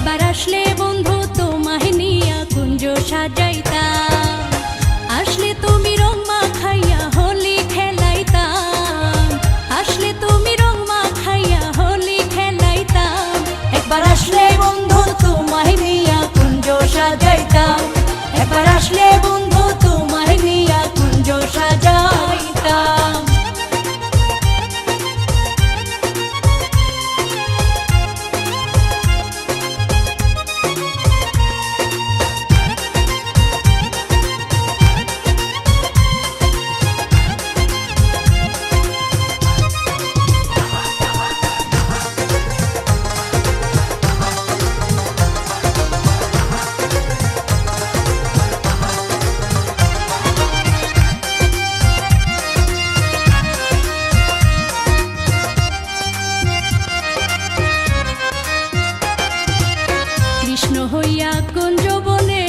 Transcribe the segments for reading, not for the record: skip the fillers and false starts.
একবার আসলে বন্ধু তোমায় নিয়া কুঞ্জ সাজাইতাম, আসলে তুমি রং মাখাইয়া হোলি খেলাইতাম, আসলে তুমি রং মাখাইয়া হোলি খেলাইতাম। একবার আসলে বন্ধু তোমায় নিয়া কুঞ্জ সাজাইতাম, একবার আসলে বন্ধু তোমায় নিয়া কুঞ্জ সাজাইতাম। কৃষ্ণ হইয়া কুঞ্জ বনে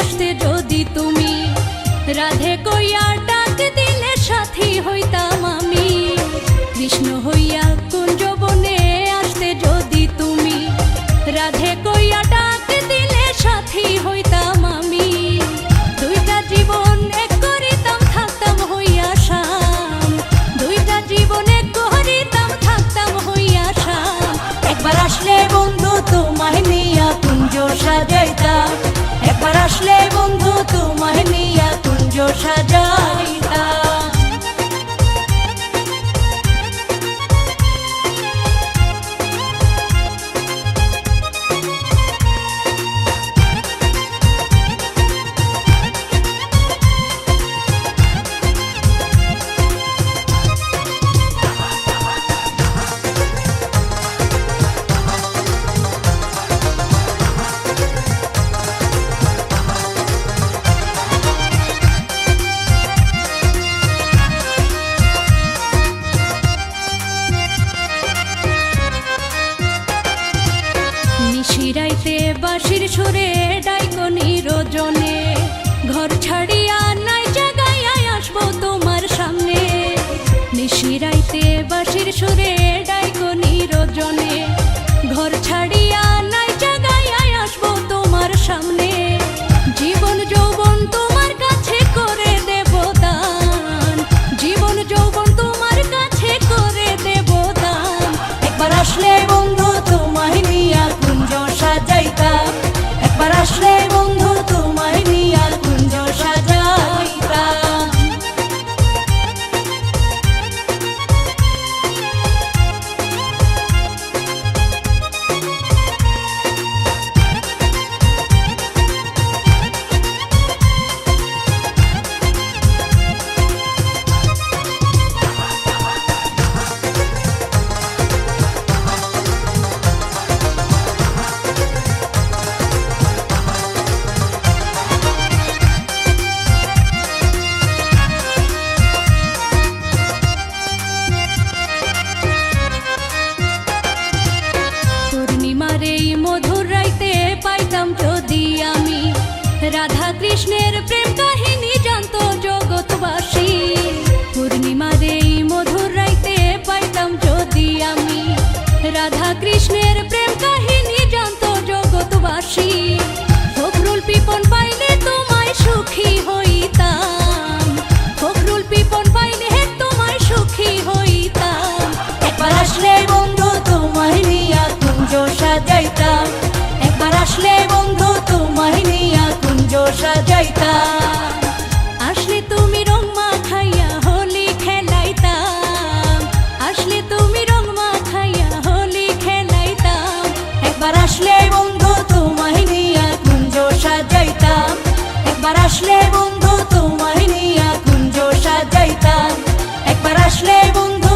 আসতে যদি তুমি, রাধে কইয়া ডাক দিলে সাথী হইতাম আমি। কৃষ্ণ হইয়া কুঞ্জ বনে আসতে যদি তুমি, রাধে কইয়া ডাক দিলে সাথী হইতাম আমি। দুইটা জীবন এক করিতাম থাকতাম হইয়া শাম, দুইটা জীবন এক করিতাম থাকতাম হইয়া শাম। একবার আসলে বন্ধু তোমায় নিয়া কুঞ্জ সাজাইতাম, একবার আসলে বন্ধু তোমায় নিয়া কুঞ্জ সাজাইতাম। নিশিরাইতে বাঁশির সুরে ডাইকনি রোজনে, ঘর ছাড়িয়া নাই জায়গায় আসবো তোমার সামনে। নিশিরাইতে বাঁশির সুরে ডাইকনি রোজনে, ঘর ছাড়িয়া নাই জায়গায় আসবো তোমার সামনে। জীবন যৌবন তোমার কাছে করে দেব দান, জীবন যৌবন তোমার কাছে করে দেব দান। একবার আসলে বন্ধু তোমায় নিয়া কুঞ্জ সাজাইতাম, একবার আসলে বন্ধু তোমায় নিয়া কুঞ্জ সাজাইতাম। পূর্ণিমার এই মধুর রাইতে পাইতাম যদি আমি, রাধা কৃষ্ণের প্রেম কাহিনী জানতো জগৎবাসী। পূর্ণিমার এই মধুর রাইতে পাইতাম যদি আমি, রাধা কৃষ্ণের প্রেম কাহিনী জানতো জগৎবাসী। ফখরুল পিপন পাইলে তোমায় সুখী হইতাম, ফখরুল পিপন পাইলে তোমায় সুখী হইতাম। একবার আসলে বন্ধু তোমায় নিয়া কুঞ্জ সাজাইতাম, একবার আসলে বন্ধু তোমায় নিয়া কুঞ্জ সাজাইতাম। আসলে তুমি রং মাখাইয়া হোলি খেলাইতাম, আসলে তুমি রং মাখাইয়া হোলি খেলাইতাম। একবার আসলে বন্ধু তোমায় নিয়া কুঞ্জ সাজাইতাম, একবার আসলে বন্ধু তোমায় নিয়া কুঞ্জ সাজাইতাম। একবার আসলে বন্ধু